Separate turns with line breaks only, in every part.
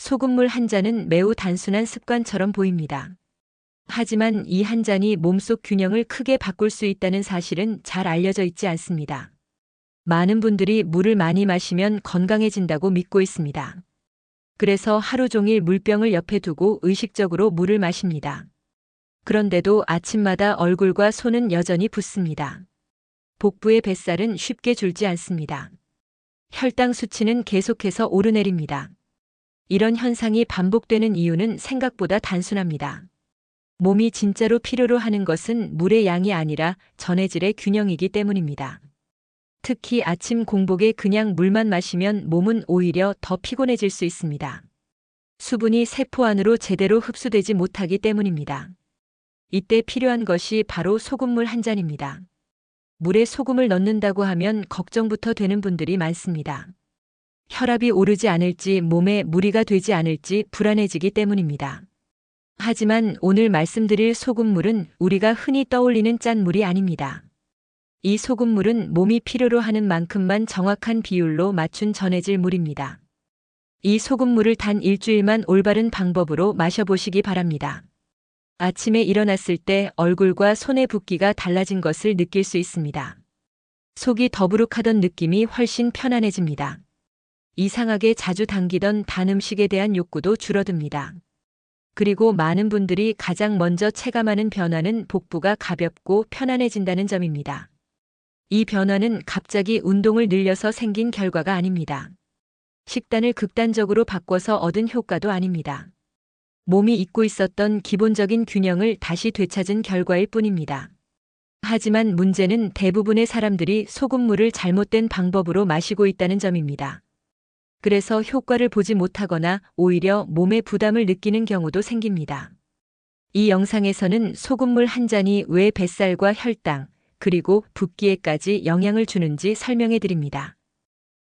소금물 한 잔은 매우 단순한 습관처럼 보입니다. 하지만 이 한 잔이 몸속 균형을 크게 바꿀 수 있다는 사실은 잘 알려져 있지 않습니다. 많은 분들이 물을 많이 마시면 건강해진다고 믿고 있습니다. 그래서 하루 종일 물병을 옆에 두고 의식적으로 물을 마십니다. 그런데도 아침마다 얼굴과 손은 여전히 붓습니다. 복부의 뱃살은 쉽게 줄지 않습니다. 혈당 수치는 계속해서 오르내립니다. 이런 현상이 반복되는 이유는 생각보다 단순합니다. 몸이 진짜로 필요로 하는 것은 물의 양이 아니라 전해질의 균형이기 때문입니다. 특히 아침 공복에 그냥 물만 마시면 몸은 오히려 더 피곤해질 수 있습니다. 수분이 세포 안으로 제대로 흡수되지 못하기 때문입니다. 이때 필요한 것이 바로 소금물 한 잔입니다. 물에 소금을 넣는다고 하면 걱정부터 되는 분들이 많습니다. 혈압이 오르지 않을지 몸에 무리가 되지 않을지 불안해지기 때문입니다. 하지만 오늘 말씀드릴 소금물은 우리가 흔히 떠올리는 짠물이 아닙니다. 이 소금물은 몸이 필요로 하는 만큼만 정확한 비율로 맞춘 전해질 물입니다. 이 소금물을 단 일주일만 올바른 방법으로 마셔보시기 바랍니다. 아침에 일어났을 때 얼굴과 손의 붓기가 달라진 것을 느낄 수 있습니다. 속이 더부룩하던 느낌이 훨씬 편안해집니다. 이상하게 자주 당기던 단 음식에 대한 욕구도 줄어듭니다. 그리고 많은 분들이 가장 먼저 체감하는 변화는 복부가 가볍고 편안해진다는 점입니다. 이 변화는 갑자기 운동을 늘려서 생긴 결과가 아닙니다. 식단을 극단적으로 바꿔서 얻은 효과도 아닙니다. 몸이 잊고 있었던 기본적인 균형을 다시 되찾은 결과일 뿐입니다. 하지만 문제는 대부분의 사람들이 소금물을 잘못된 방법으로 마시고 있다는 점입니다. 그래서 효과를 보지 못하거나 오히려 몸에 부담을 느끼는 경우도 생깁니다. 이 영상에서는 소금물 한 잔이 왜 뱃살과 혈당, 그리고 붓기에까지 영향을 주는지 설명해 드립니다.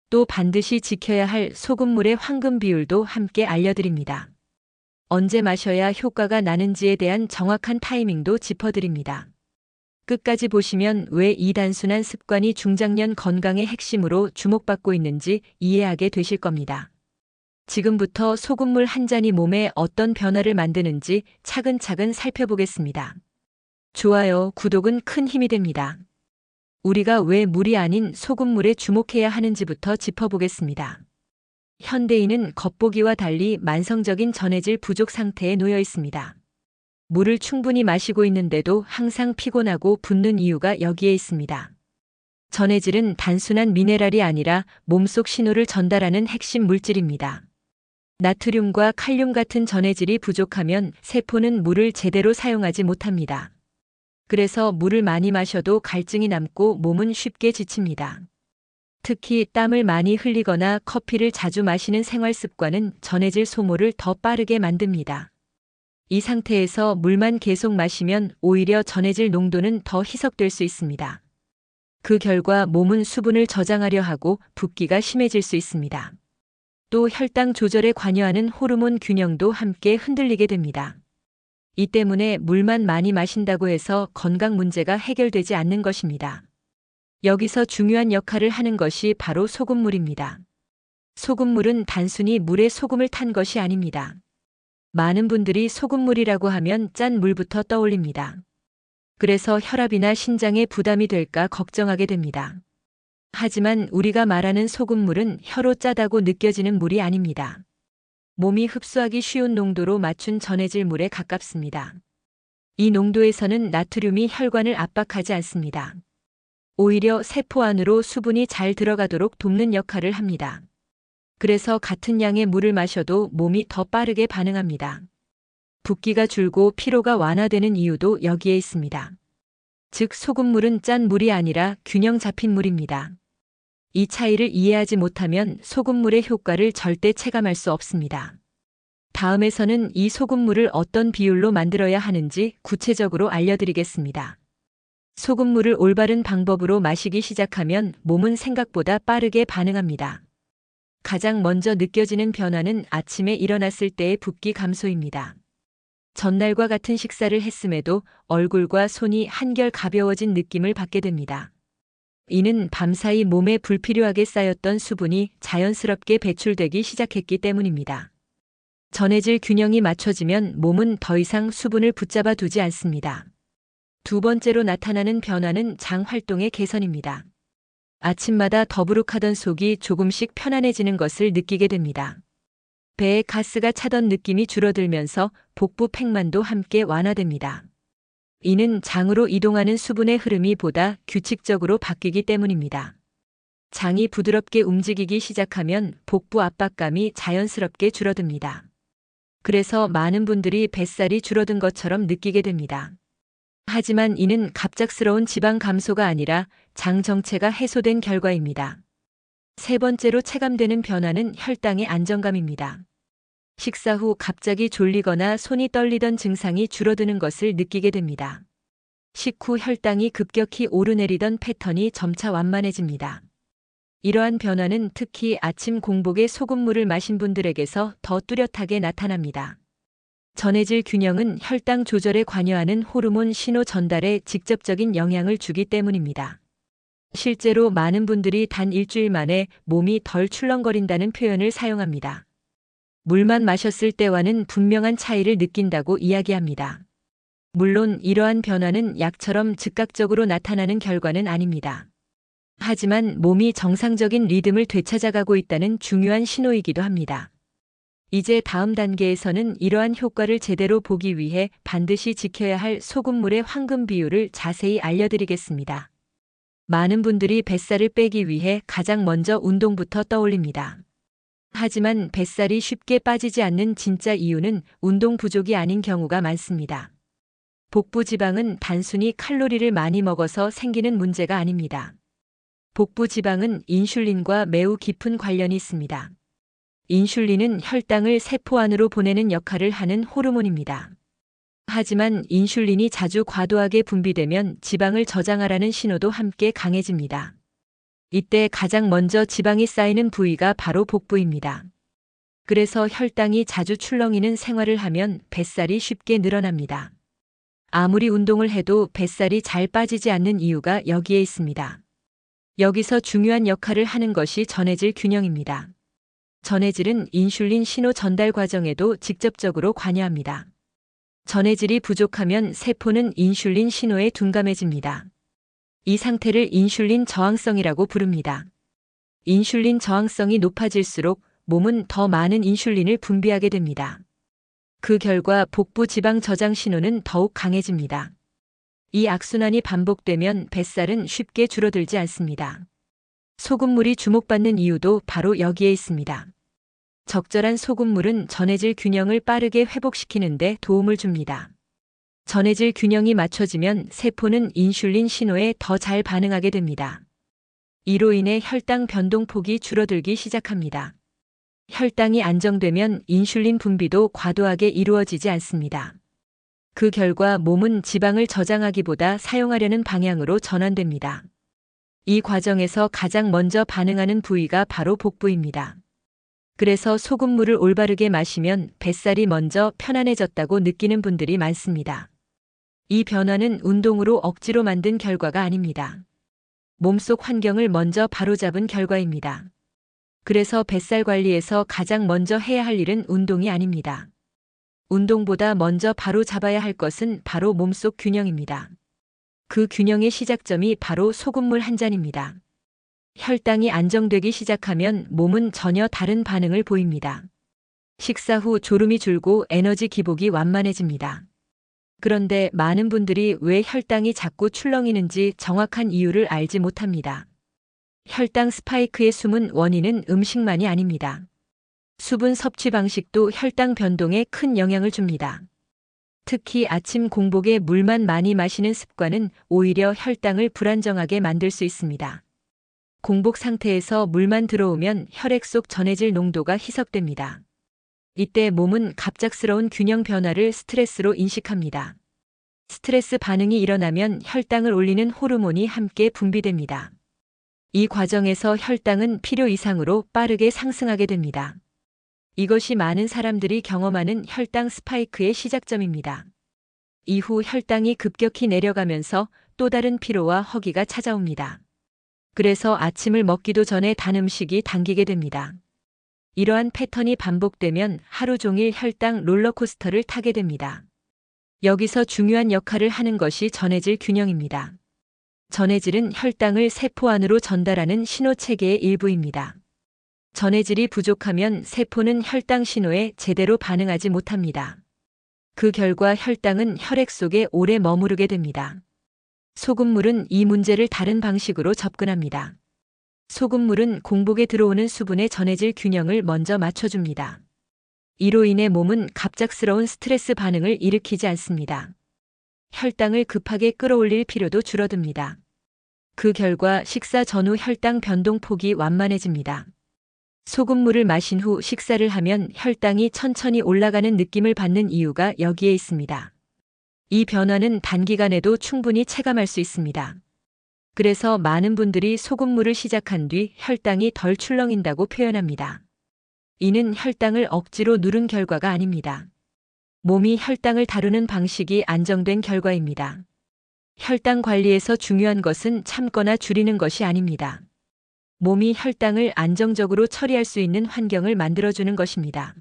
또 반드시 지켜야 할 소금물의 황금 비율도 함께 알려드립니다. 언제 마셔야 효과가 나는지에 대한 정확한 타이밍도 짚어드립니다. 끝까지 보시면 왜 이 단순한 습관이 중장년 건강의 핵심으로 주목받고 있는지 이해하게 되실 겁니다. 지금부터 소금물 한 잔이 몸에 어떤 변화를 만드는지 차근차근 살펴보겠습니다. 좋아요, 구독은 큰 힘이 됩니다. 우리가 왜 물이 아닌 소금물에 주목해야 하는지부터 짚어보겠습니다. 현대인은 겉보기와 달리 만성적인 전해질 부족 상태에 놓여 있습니다. 물을 충분히 마시고 있는데도 항상 피곤하고 붓는 이유가 여기에 있습니다. 전해질은 단순한 미네랄이 아니라 몸속 신호를 전달하는 핵심 물질입니다. 나트륨과 칼륨 같은 전해질이 부족하면 세포는 물을 제대로 사용하지 못합니다. 그래서 물을 많이 마셔도 갈증이 남고 몸은 쉽게 지칩니다. 특히 땀을 많이 흘리거나 커피를 자주 마시는 생활 습관은 전해질 소모를 더 빠르게 만듭니다. 이 상태에서 물만 계속 마시면 오히려 전해질 농도는 더 희석될 수 있습니다. 그 결과 몸은 수분을 저장하려 하고 붓기가 심해질 수 있습니다. 또 혈당 조절에 관여하는 호르몬 균형도 함께 흔들리게 됩니다. 이 때문에 물만 많이 마신다고 해서 건강 문제가 해결되지 않는 것입니다. 여기서 중요한 역할을 하는 것이 바로 소금물입니다. 소금물은 단순히 물에 소금을 탄 것이 아닙니다. 많은 분들이 소금물이라고 하면 짠 물부터 떠올립니다. 그래서 혈압이나 신장에 부담이 될까 걱정하게 됩니다. 하지만 우리가 말하는 소금물은 혀로 짜다고 느껴지는 물이 아닙니다. 몸이 흡수하기 쉬운 농도로 맞춘 전해질 물에 가깝습니다. 이 농도에서는 나트륨이 혈관을 압박하지 않습니다. 오히려 세포 안으로 수분이 잘 들어가도록 돕는 역할을 합니다. 그래서 같은 양의 물을 마셔도 몸이 더 빠르게 반응합니다. 붓기가 줄고 피로가 완화되는 이유도 여기에 있습니다. 즉 소금물은 짠 물이 아니라 균형 잡힌 물입니다. 이 차이를 이해하지 못하면 소금물의 효과를 절대 체감할 수 없습니다. 다음에서는 이 소금물을 어떤 비율로 만들어야 하는지 구체적으로 알려드리겠습니다. 소금물을 올바른 방법으로 마시기 시작하면 몸은 생각보다 빠르게 반응합니다. 가장 먼저 느껴지는 변화는 아침에 일어났을 때의 붓기 감소입니다. 전날과 같은 식사를 했음에도 얼굴과 손이 한결 가벼워진 느낌을 받게 됩니다. 이는 밤사이 몸에 불필요하게 쌓였던 수분이 자연스럽게 배출되기 시작했기 때문입니다. 전해질 균형이 맞춰지면 몸은 더 이상 수분을 붙잡아 두지 않습니다. 두 번째로 나타나는 변화는 장 활동의 개선입니다. 아침마다 더부룩하던 속이 조금씩 편안해지는 것을 느끼게 됩니다. 배에 가스가 차던 느낌이 줄어들면서 복부 팽만도 함께 완화됩니다. 이는 장으로 이동하는 수분의 흐름이 보다 규칙적으로 바뀌기 때문입니다. 장이 부드럽게 움직이기 시작하면 복부 압박감이 자연스럽게 줄어듭니다. 그래서 많은 분들이 뱃살이 줄어든 것처럼 느끼게 됩니다. 하지만 이는 갑작스러운 지방 감소가 아니라 장 정체가 해소된 결과입니다. 세 번째로 체감되는 변화는 혈당의 안정감입니다. 식사 후 갑자기 졸리거나 손이 떨리던 증상이 줄어드는 것을 느끼게 됩니다. 식후 혈당이 급격히 오르내리던 패턴이 점차 완만해집니다. 이러한 변화는 특히 아침 공복에 소금물을 마신 분들에게서 더 뚜렷하게 나타납니다. 전해질 균형은 혈당 조절에 관여하는 호르몬 신호 전달에 직접적인 영향을 주기 때문입니다. 실제로 많은 분들이 단 일주일 만에 몸이 덜 출렁거린다는 표현을 사용합니다. 물만 마셨을 때와는 분명한 차이를 느낀다고 이야기합니다. 물론 이러한 변화는 약처럼 즉각적으로 나타나는 결과는 아닙니다. 하지만 몸이 정상적인 리듬을 되찾아가고 있다는 중요한 신호이기도 합니다. 이제 다음 단계에서는 이러한 효과를 제대로 보기 위해 반드시 지켜야 할 소금물의 황금 비율을 자세히 알려드리겠습니다. 많은 분들이 뱃살을 빼기 위해 가장 먼저 운동부터 떠올립니다. 하지만 뱃살이 쉽게 빠지지 않는 진짜 이유는 운동 부족이 아닌 경우가 많습니다. 복부 지방은 단순히 칼로리를 많이 먹어서 생기는 문제가 아닙니다. 복부 지방은 인슐린과 매우 깊은 관련이 있습니다. 인슐린은 혈당을 세포 안으로 보내는 역할을 하는 호르몬입니다. 하지만 인슐린이 자주 과도하게 분비되면 지방을 저장하라는 신호도 함께 강해집니다. 이때 가장 먼저 지방이 쌓이는 부위가 바로 복부입니다. 그래서 혈당이 자주 출렁이는 생활을 하면 뱃살이 쉽게 늘어납니다. 아무리 운동을 해도 뱃살이 잘 빠지지 않는 이유가 여기에 있습니다. 여기서 중요한 역할을 하는 것이 전해질 균형입니다. 전해질은 인슐린 신호 전달 과정에도 직접적으로 관여합니다. 전해질이 부족하면 세포는 인슐린 신호에 둔감해집니다. 이 상태를 인슐린 저항성이라고 부릅니다. 인슐린 저항성이 높아질수록 몸은 더 많은 인슐린을 분비하게 됩니다. 그 결과 복부 지방 저장 신호는 더욱 강해집니다. 이 악순환이 반복되면 뱃살은 쉽게 줄어들지 않습니다. 소금물이 주목받는 이유도 바로 여기에 있습니다. 적절한 소금물은 전해질 균형을 빠르게 회복시키는 데 도움을 줍니다. 전해질 균형이 맞춰지면 세포는 인슐린 신호에 더 잘 반응하게 됩니다. 이로 인해 혈당 변동폭이 줄어들기 시작합니다. 혈당이 안정되면 인슐린 분비도 과도하게 이루어지지 않습니다. 그 결과 몸은 지방을 저장하기보다 사용하려는 방향으로 전환됩니다. 이 과정에서 가장 먼저 반응하는 부위가 바로 복부입니다. 그래서 소금물을 올바르게 마시면 뱃살이 먼저 편안해졌다고 느끼는 분들이 많습니다. 이 변화는 운동으로 억지로 만든 결과가 아닙니다. 몸속 환경을 먼저 바로잡은 결과입니다. 그래서 뱃살 관리에서 가장 먼저 해야 할 일은 운동이 아닙니다. 운동보다 먼저 바로 잡아야 할 것은 바로 몸속 균형입니다. 그 균형의 시작점이 바로 소금물 한 잔입니다. 혈당이 안정되기 시작하면 몸은 전혀 다른 반응을 보입니다. 식사 후 졸음이 줄고 에너지 기복이 완만해집니다. 그런데 많은 분들이 왜 혈당이 자꾸 출렁이는지 정확한 이유를 알지 못합니다. 혈당 스파이크의 숨은 원인은 음식만이 아닙니다. 수분 섭취 방식도 혈당 변동에 큰 영향을 줍니다. 특히 아침 공복에 물만 많이 마시는 습관은 오히려 혈당을 불안정하게 만들 수 있습니다. 공복 상태에서 물만 들어오면 혈액 속 전해질 농도가 희석됩니다. 이때 몸은 갑작스러운 균형 변화를 스트레스로 인식합니다. 스트레스 반응이 일어나면 혈당을 올리는 호르몬이 함께 분비됩니다. 이 과정에서 혈당은 필요 이상으로 빠르게 상승하게 됩니다. 이것이 많은 사람들이 경험하는 혈당 스파이크의 시작점입니다. 이후 혈당이 급격히 내려가면서 또 다른 피로와 허기가 찾아옵니다. 그래서 아침을 먹기도 전에 단 음식이 당기게 됩니다. 이러한 패턴이 반복되면 하루 종일 혈당 롤러코스터를 타게 됩니다. 여기서 중요한 역할을 하는 것이 전해질 균형입니다. 전해질은 혈당을 세포 안으로 전달하는 신호체계의 일부입니다. 전해질이 부족하면 세포는 혈당 신호에 제대로 반응하지 못합니다. 그 결과 혈당은 혈액 속에 오래 머무르게 됩니다. 소금물은 이 문제를 다른 방식으로 접근합니다. 소금물은 공복에 들어오는 수분의 전해질 균형을 먼저 맞춰줍니다. 이로 인해 몸은 갑작스러운 스트레스 반응을 일으키지 않습니다. 혈당을 급하게 끌어올릴 필요도 줄어듭니다. 그 결과 식사 전후 혈당 변동폭이 완만해집니다. 소금물을 마신 후 식사를 하면 혈당이 천천히 올라가는 느낌을 받는 이유가 여기에 있습니다. 이 변화는 단기간에도 충분히 체감할 수 있습니다. 그래서 많은 분들이 소금물을 시작한 뒤 혈당이 덜 출렁인다고 표현합니다. 이는 혈당을 억지로 누른 결과가 아닙니다. 몸이 혈당을 다루는 방식이 안정된 결과입니다. 혈당 관리에서 중요한 것은 참거나 줄이는 것이 아닙니다. 몸이 혈당을 안정적으로 처리할 수 있는 환경을 만들어주는 것입니다.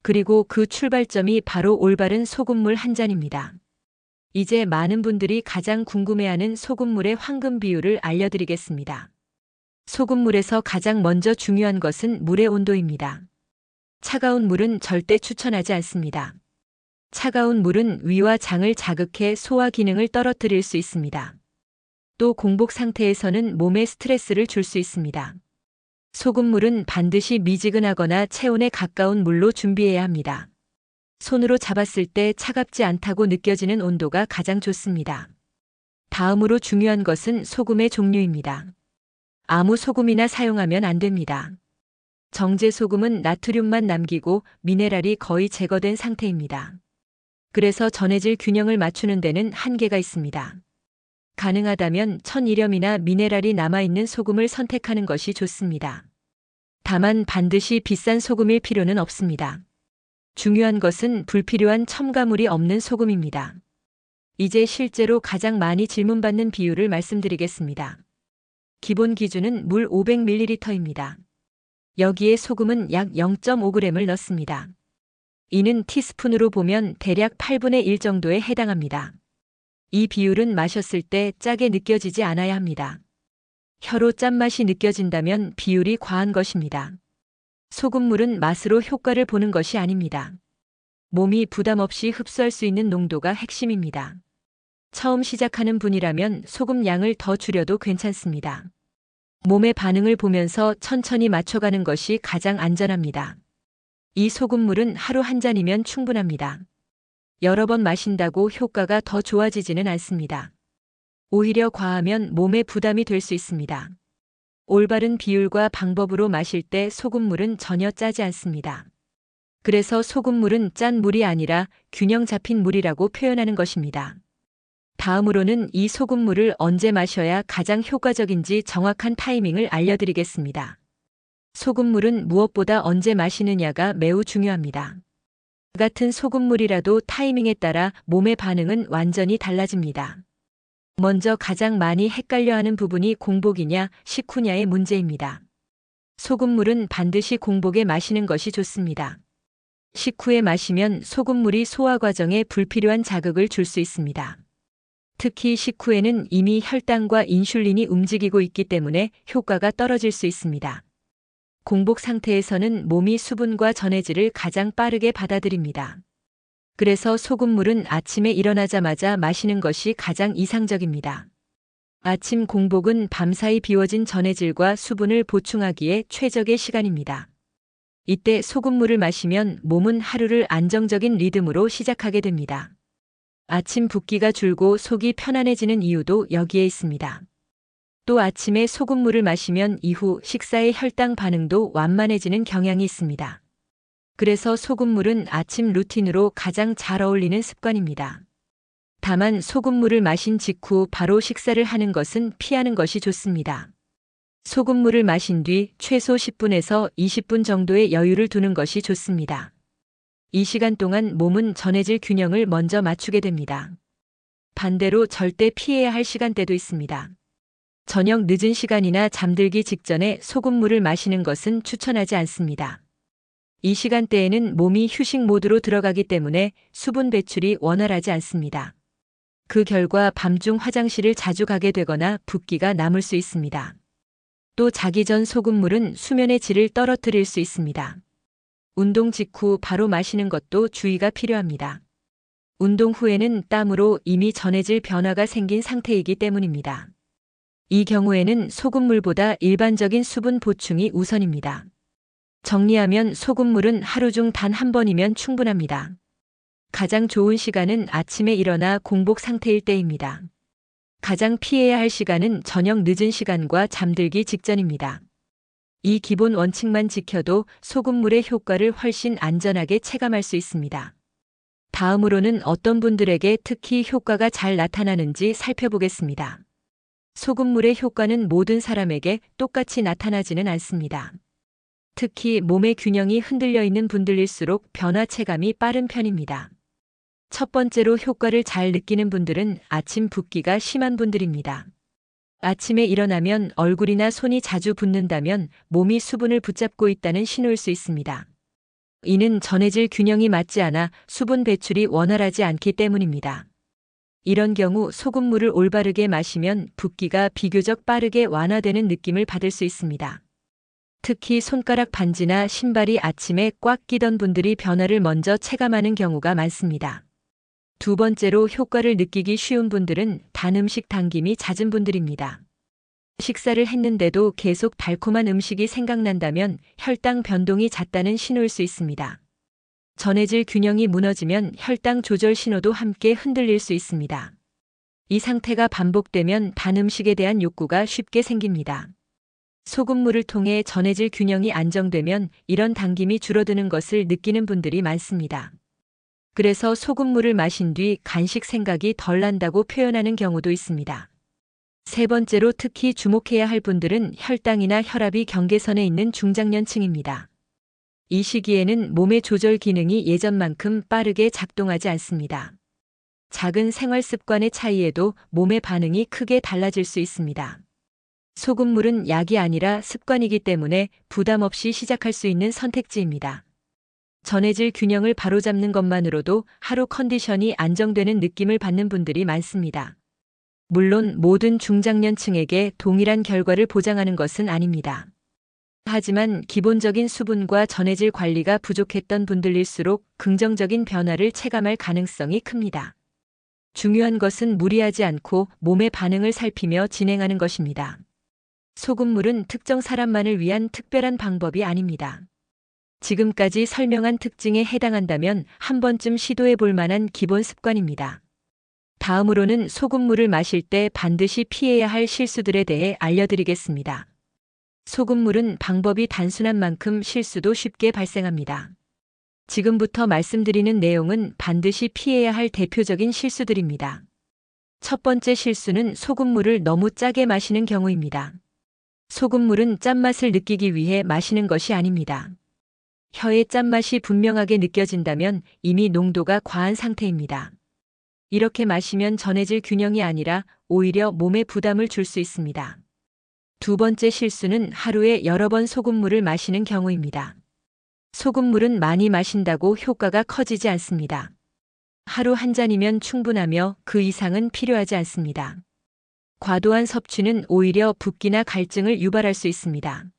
그리고 그 출발점이 바로 올바른 소금물 한 잔입니다. 이제 많은 분들이 가장 궁금해하는 소금물의 황금 비율을 알려드리겠습니다. 소금물에서 가장 먼저 중요한 것은 물의 온도입니다. 차가운 물은 절대 추천하지 않습니다. 차가운 물은 위와 장을 자극해 소화 기능을 떨어뜨릴 수 있습니다. 또 공복 상태에서는 몸에 스트레스를 줄 수 있습니다. 소금물은 반드시 미지근하거나 체온에 가까운 물로 준비해야 합니다. 손으로 잡았을 때 차갑지 않다고 느껴지는 온도가 가장 좋습니다. 다음으로 중요한 것은 소금의 종류입니다. 아무 소금이나 사용하면 안 됩니다. 정제 소금은 나트륨만 남기고 미네랄이 거의 제거된 상태입니다. 그래서 전해질 균형을 맞추는 데는 한계가 있습니다. 가능하다면 천일염이나 미네랄이 남아있는 소금을 선택하는 것이 좋습니다. 다만 반드시 비싼 소금일 필요는 없습니다. 중요한 것은 불필요한 첨가물이 없는 소금입니다. 이제 실제로 가장 많이 질문받는 비율을 말씀드리겠습니다. 기본 기준은 물 500ml입니다. 여기에 소금은 약 0.5g을 넣습니다. 이는 티스푼으로 보면 대략 8분의 1 정도에 해당합니다. 이 비율은 마셨을 때 짜게 느껴지지 않아야 합니다. 혀로 짠맛이 느껴진다면 비율이 과한 것입니다. 소금물은 맛으로 효과를 보는 것이 아닙니다. 몸이 부담 없이 흡수할 수 있는 농도가 핵심입니다. 처음 시작하는 분이라면 소금 양을 더 줄여도 괜찮습니다. 몸의 반응을 보면서 천천히 맞춰가는 것이 가장 안전합니다. 이 소금물은 하루 한 잔이면 충분합니다. 여러 번 마신다고 효과가 더 좋아지지는 않습니다. 오히려 과하면 몸에 부담이 될 수 있습니다. 올바른 비율과 방법으로 마실 때 소금물은 전혀 짜지 않습니다. 그래서 소금물은 짠 물이 아니라 균형 잡힌 물이라고 표현하는 것입니다. 다음으로는 이 소금물을 언제 마셔야 가장 효과적인지 정확한 타이밍을 알려드리겠습니다. 소금물은 무엇보다 언제 마시느냐가 매우 중요합니다. 같은 소금물이라도 타이밍에 따라 몸의 반응은 완전히 달라집니다. 먼저 가장 많이 헷갈려하는 부분이 공복이냐 식후냐의 문제입니다. 소금물은 반드시 공복에 마시는 것이 좋습니다. 식후에 마시면 소금물이 소화 과정에 불필요한 자극을 줄 수 있습니다. 특히 식후에는 이미 혈당과 인슐린이 움직이고 있기 때문에 효과가 떨어질 수 있습니다. 공복 상태에서는 몸이 수분과 전해질을 가장 빠르게 받아들입니다. 그래서 소금물은 아침에 일어나자마자 마시는 것이 가장 이상적입니다. 아침 공복은 밤사이 비워진 전해질과 수분을 보충하기에 최적의 시간입니다. 이때 소금물을 마시면 몸은 하루를 안정적인 리듬으로 시작하게 됩니다. 아침 붓기가 줄고 속이 편안해지는 이유도 여기에 있습니다. 또 아침에 소금물을 마시면 이후 식사의 혈당 반응도 완만해지는 경향이 있습니다. 그래서 소금물은 아침 루틴으로 가장 잘 어울리는 습관입니다. 다만 소금물을 마신 직후 바로 식사를 하는 것은 피하는 것이 좋습니다. 소금물을 마신 뒤 최소 10분에서 20분 정도의 여유를 두는 것이 좋습니다. 이 시간 동안 몸은 전해질 균형을 먼저 맞추게 됩니다. 반대로 절대 피해야 할 시간대도 있습니다. 저녁 늦은 시간이나 잠들기 직전에 소금물을 마시는 것은 추천하지 않습니다. 이 시간대에는 몸이 휴식 모드로 들어가기 때문에 수분 배출이 원활하지 않습니다. 그 결과 밤중 화장실을 자주 가게 되거나 붓기가 남을 수 있습니다. 또 자기 전 소금물은 수면의 질을 떨어뜨릴 수 있습니다. 운동 직후 바로 마시는 것도 주의가 필요합니다. 운동 후에는 땀으로 이미 전해질 변화가 생긴 상태이기 때문입니다. 이 경우에는 소금물보다 일반적인 수분 보충이 우선입니다. 정리하면 소금물은 하루 중 단 한 번이면 충분합니다. 가장 좋은 시간은 아침에 일어나 공복 상태일 때입니다. 가장 피해야 할 시간은 저녁 늦은 시간과 잠들기 직전입니다. 이 기본 원칙만 지켜도 소금물의 효과를 훨씬 안전하게 체감할 수 있습니다. 다음으로는 어떤 분들에게 특히 효과가 잘 나타나는지 살펴보겠습니다. 소금물의 효과는 모든 사람에게 똑같이 나타나지는 않습니다. 특히 몸의 균형이 흔들려 있는 분들일수록 변화 체감이 빠른 편입니다. 첫 번째로 효과를 잘 느끼는 분들은 아침 붓기가 심한 분들입니다. 아침에 일어나면 얼굴이나 손이 자주 붓는다면 몸이 수분을 붙잡고 있다는 신호일 수 있습니다. 이는 전해질 균형이 맞지 않아 수분 배출이 원활하지 않기 때문입니다. 이런 경우 소금물을 올바르게 마시면 붓기가 비교적 빠르게 완화되는 느낌을 받을 수 있습니다. 특히 손가락 반지나 신발이 아침에 꽉 끼던 분들이 변화를 먼저 체감하는 경우가 많습니다. 두 번째로 효과를 느끼기 쉬운 분들은 단 음식 당김이 잦은 분들입니다. 식사를 했는데도 계속 달콤한 음식이 생각난다면 혈당 변동이 잦다는 신호일 수 있습니다. 전해질 균형이 무너지면 혈당 조절 신호도 함께 흔들릴 수 있습니다. 이 상태가 반복되면 단 음식에 대한 욕구가 쉽게 생깁니다. 소금물을 통해 전해질 균형이 안정되면 이런 당김이 줄어드는 것을 느끼는 분들이 많습니다. 그래서 소금물을 마신 뒤 간식 생각이 덜 난다고 표현하는 경우도 있습니다. 세 번째로 특히 주목해야 할 분들은 혈당이나 혈압이 경계선에 있는 중장년층입니다. 이 시기에는 몸의 조절 기능이 예전만큼 빠르게 작동하지 않습니다. 작은 생활 습관의 차이에도 몸의 반응이 크게 달라질 수 있습니다. 소금물은 약이 아니라 습관이기 때문에 부담 없이 시작할 수 있는 선택지입니다. 전해질 균형을 바로잡는 것만으로도 하루 컨디션이 안정되는 느낌을 받는 분들이 많습니다. 물론 모든 중장년층에게 동일한 결과를 보장하는 것은 아닙니다. 하지만 기본적인 수분과 전해질 관리가 부족했던 분들일수록 긍정적인 변화를 체감할 가능성이 큽니다. 중요한 것은 무리하지 않고 몸의 반응을 살피며 진행하는 것입니다. 소금물은 특정 사람만을 위한 특별한 방법이 아닙니다. 지금까지 설명한 특징에 해당한다면 한 번쯤 시도해 볼 만한 기본 습관입니다. 다음으로는 소금물을 마실 때 반드시 피해야 할 실수들에 대해 알려드리겠습니다. 소금물은 방법이 단순한 만큼 실수도 쉽게 발생합니다. 지금부터 말씀드리는 내용은 반드시 피해야 할 대표적인 실수들입니다. 첫 번째 실수는 소금물을 너무 짜게 마시는 경우입니다. 소금물은 짠맛을 느끼기 위해 마시는 것이 아닙니다. 혀의 짠맛이 분명하게 느껴진다면 이미 농도가 과한 상태입니다. 이렇게 마시면 전해질 균형이 아니라 오히려 몸에 부담을 줄 수 있습니다. 두 번째 실수는 하루에 여러 번 소금물을 마시는 경우입니다. 소금물은 많이 마신다고 효과가 커지지 않습니다. 하루 한 잔이면 충분하며 그 이상은 필요하지 않습니다. 과도한 섭취는 오히려 붓기나 갈증을 유발할 수 있습니다.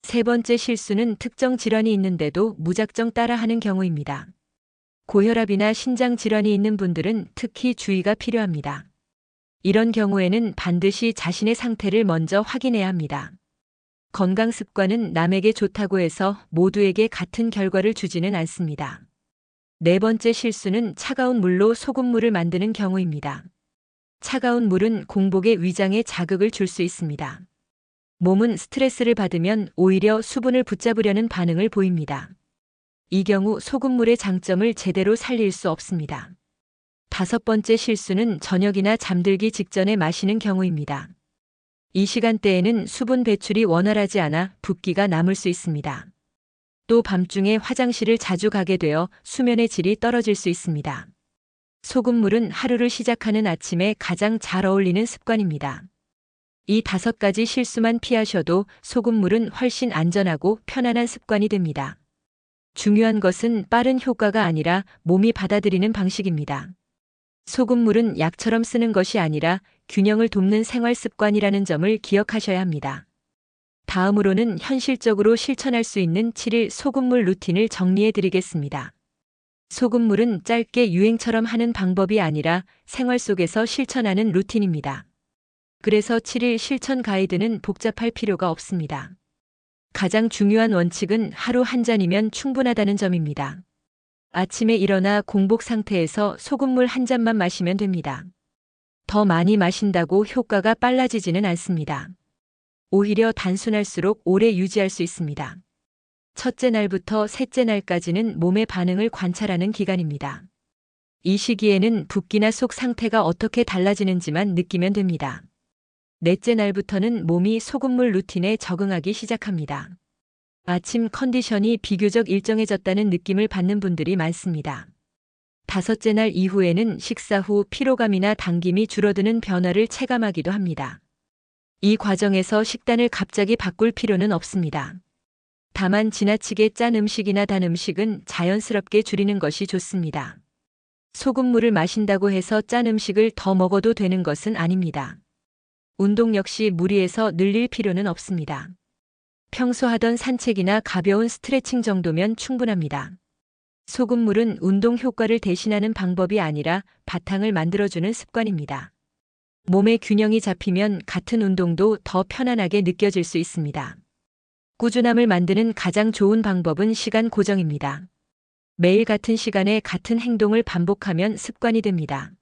세 번째 실수는 특정 질환이 있는데도 무작정 따라하는 경우입니다. 고혈압이나 신장 질환이 있는 분들은 특히 주의가 필요합니다. 이런 경우에는 반드시 자신의 상태를 먼저 확인해야 합니다. 건강 습관은 남에게 좋다고 해서 모두에게 같은 결과를 주지는 않습니다. 네 번째 실수는 차가운 물로 소금물을 만드는 경우입니다. 차가운 물은 공복의 위장에 자극을 줄 수 있습니다. 몸은 스트레스를 받으면 오히려 수분을 붙잡으려는 반응을 보입니다. 이 경우 소금물의 장점을 제대로 살릴 수 없습니다. 다섯 번째 실수는 저녁이나 잠들기 직전에 마시는 경우입니다. 이 시간대에는 수분 배출이 원활하지 않아 붓기가 남을 수 있습니다. 또 밤중에 화장실을 자주 가게 되어 수면의 질이 떨어질 수 있습니다. 소금물은 하루를 시작하는 아침에 가장 잘 어울리는 습관입니다. 이 5가지 실수만 피하셔도 소금물은 훨씬 안전하고 편안한 습관이 됩니다. 중요한 것은 빠른 효과가 아니라 몸이 받아들이는 방식입니다. 소금물은 약처럼 쓰는 것이 아니라 균형을 돕는 생활 습관이라는 점을 기억하셔야 합니다. 다음으로는 현실적으로 실천할 수 있는 7일 소금물 루틴을 정리해 드리겠습니다. 소금물은 짧게 유행처럼 하는 방법이 아니라 생활 속에서 실천하는 루틴입니다. 그래서 7일 실천 가이드는 복잡할 필요가 없습니다. 가장 중요한 원칙은 하루 한 잔이면 충분하다는 점입니다. 아침에 일어나 공복 상태에서 소금물 한 잔만 마시면 됩니다. 더 많이 마신다고 효과가 빨라지지는 않습니다. 오히려 단순할수록 오래 유지할 수 있습니다. 첫째 날부터 셋째 날까지는 몸의 반응을 관찰하는 기간입니다. 이 시기에는 붓기나 속 상태가 어떻게 달라지는지만 느끼면 됩니다. 넷째 날부터는 몸이 소금물 루틴에 적응하기 시작합니다. 아침 컨디션이 비교적 일정해졌다는 느낌을 받는 분들이 많습니다. 다섯째 날 이후에는 식사 후 피로감이나 당김이 줄어드는 변화를 체감하기도 합니다. 이 과정에서 식단을 갑자기 바꿀 필요는 없습니다. 다만 지나치게 짠 음식이나 단 음식은 자연스럽게 줄이는 것이 좋습니다. 소금물을 마신다고 해서 짠 음식을 더 먹어도 되는 것은 아닙니다. 운동 역시 무리해서 늘릴 필요는 없습니다. 평소 하던 산책이나 가벼운 스트레칭 정도면 충분합니다. 소금물은 운동 효과를 대신하는 방법이 아니라 바탕을 만들어주는 습관입니다. 몸의 균형이 잡히면 같은 운동도 더 편안하게 느껴질 수 있습니다. 꾸준함을 만드는 가장 좋은 방법은 시간 고정입니다. 매일 같은 시간에 같은 행동을 반복하면 습관이 됩니다.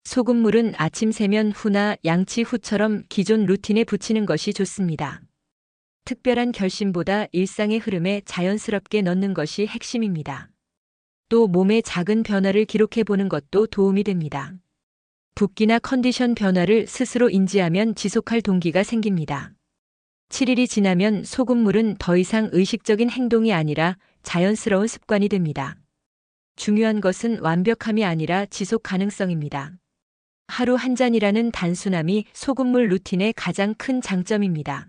소금물은 아침 세면 후나 양치 후처럼 기존 루틴에 붙이는 것이 좋습니다. 특별한 결심보다 일상의 흐름에 자연스럽게 넣는 것이 핵심입니다. 또 몸의 작은 변화를 기록해 보는 것도 도움이 됩니다. 붓기나 컨디션 변화를 스스로 인지하면 지속할 동기가 생깁니다. 7일이 지나면 소금물은 더 이상 의식적인 행동이 아니라 자연스러운 습관이 됩니다. 중요한 것은 완벽함이 아니라 지속 가능성입니다. 하루 한 잔이라는 단순함이 소금물 루틴의 가장 큰 장점입니다.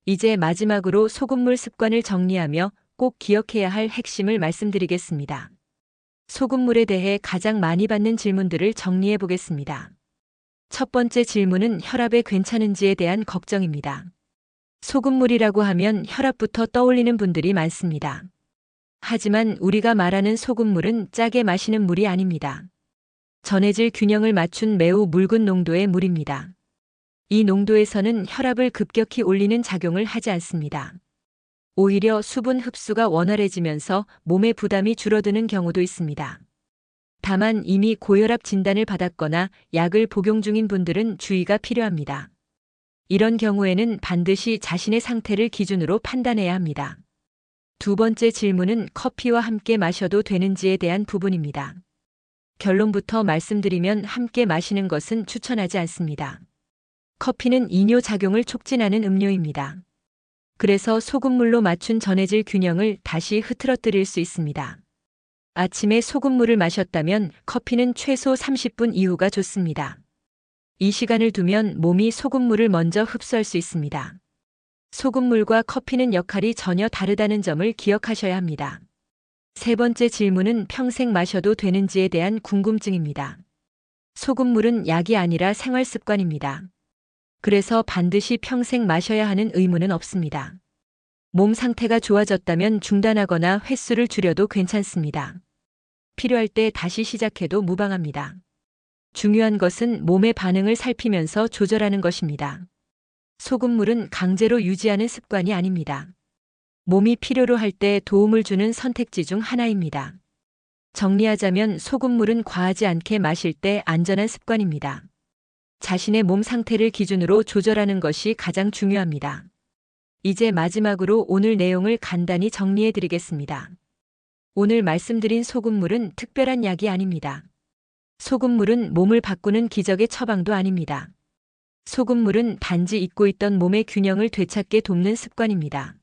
이제 마지막으로 소금물 습관을 정리하며 꼭 기억해야 할 핵심을 말씀드리겠습니다. 소금물에 대해 가장 많이 받는 질문들을 정리해 보겠습니다. 첫 번째 질문은 혈압에 괜찮은지에 대한 걱정입니다. 소금물이라고 하면 혈압부터 떠올리는 분들이 많습니다. 하지만 우리가 말하는 소금물은 짜게 마시는 물이 아닙니다. 전해질 균형을 맞춘 매우 묽은 농도의 물입니다. 이 농도에서는 혈압을 급격히 올리는 작용을 하지 않습니다. 오히려 수분 흡수가 원활해지면서 몸의 부담이 줄어드는 경우도 있습니다. 다만 이미 고혈압 진단을 받았거나 약을 복용 중인 분들은 주의가 필요합니다. 이런 경우에는 반드시 자신의 상태를 기준으로 판단해야 합니다. 두 번째 질문은 커피와 함께 마셔도 되는지에 대한 부분입니다. 결론부터 말씀드리면 함께 마시는 것은 추천하지 않습니다. 커피는 이뇨 작용을 촉진하는 음료입니다. 그래서 소금물로 맞춘 전해질 균형을 다시 흐트러뜨릴 수 있습니다. 아침에 소금물을 마셨다면 커피는 최소 30분 이후가 좋습니다. 이 시간을 두면 몸이 소금물을 먼저 흡수할 수 있습니다. 소금물과 커피는 역할이 전혀 다르다는 점을 기억하셔야 합니다. 세 번째 질문은 평생 마셔도 되는지에 대한 궁금증입니다. 소금물은 약이 아니라 생활 습관입니다. 그래서 반드시 평생 마셔야 하는 의무는 없습니다. 몸 상태가 좋아졌다면 중단하거나 횟수를 줄여도 괜찮습니다. 필요할 때 다시 시작해도 무방합니다. 중요한 것은 몸의 반응을 살피면서 조절하는 것입니다. 소금물은 강제로 유지하는 습관이 아닙니다. 몸이 필요로 할 때 도움을 주는 선택지 중 하나입니다. 정리하자면 소금물은 과하지 않게 마실 때 안전한 습관입니다. 자신의 몸 상태를 기준으로 조절하는 것이 가장 중요합니다. 이제 마지막으로 오늘 내용을 간단히 정리해 드리겠습니다. 오늘 말씀드린 소금물은 특별한 약이 아닙니다. 소금물은 몸을 바꾸는 기적의 처방도 아닙니다. 소금물은 단지 잊고 있던 몸의 균형을 되찾게 돕는 습관입니다.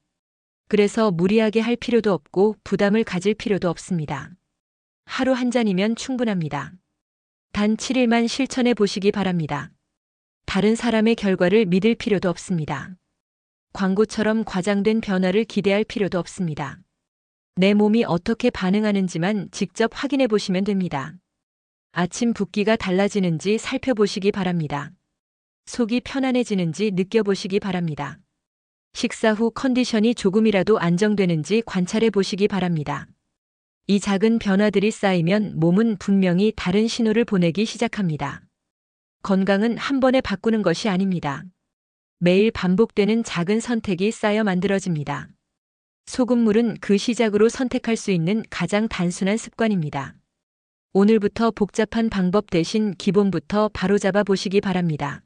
그래서 무리하게 할 필요도 없고 부담을 가질 필요도 없습니다. 하루 한 잔이면 충분합니다. 단 7일만 실천해 보시기 바랍니다. 다른 사람의 결과를 믿을 필요도 없습니다. 광고처럼 과장된 변화를 기대할 필요도 없습니다. 내 몸이 어떻게 반응하는지만 직접 확인해 보시면 됩니다. 아침 붓기가 달라지는지 살펴보시기 바랍니다. 속이 편안해지는지 느껴보시기 바랍니다. 식사 후 컨디션이 조금이라도 안정되는지 관찰해 보시기 바랍니다. 이 작은 변화들이 쌓이면 몸은 분명히 다른 신호를 보내기 시작합니다. 건강은 한 번에 바꾸는 것이 아닙니다. 매일 반복되는 작은 선택이 쌓여 만들어집니다. 소금물은 그 시작으로 선택할 수 있는 가장 단순한 습관입니다. 오늘부터 복잡한 방법 대신 기본부터 바로잡아 보시기 바랍니다.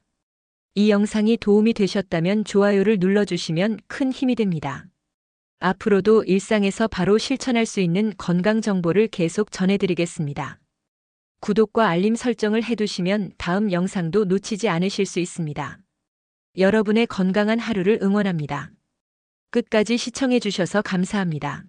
이 영상이 도움이 되셨다면 좋아요를 눌러주시면 큰 힘이 됩니다. 앞으로도 일상에서 바로 실천할 수 있는 건강 정보를 계속 전해드리겠습니다. 구독과 알림 설정을 해두시면 다음 영상도 놓치지 않으실 수 있습니다. 여러분의 건강한 하루를 응원합니다. 끝까지 시청해 주셔서 감사합니다.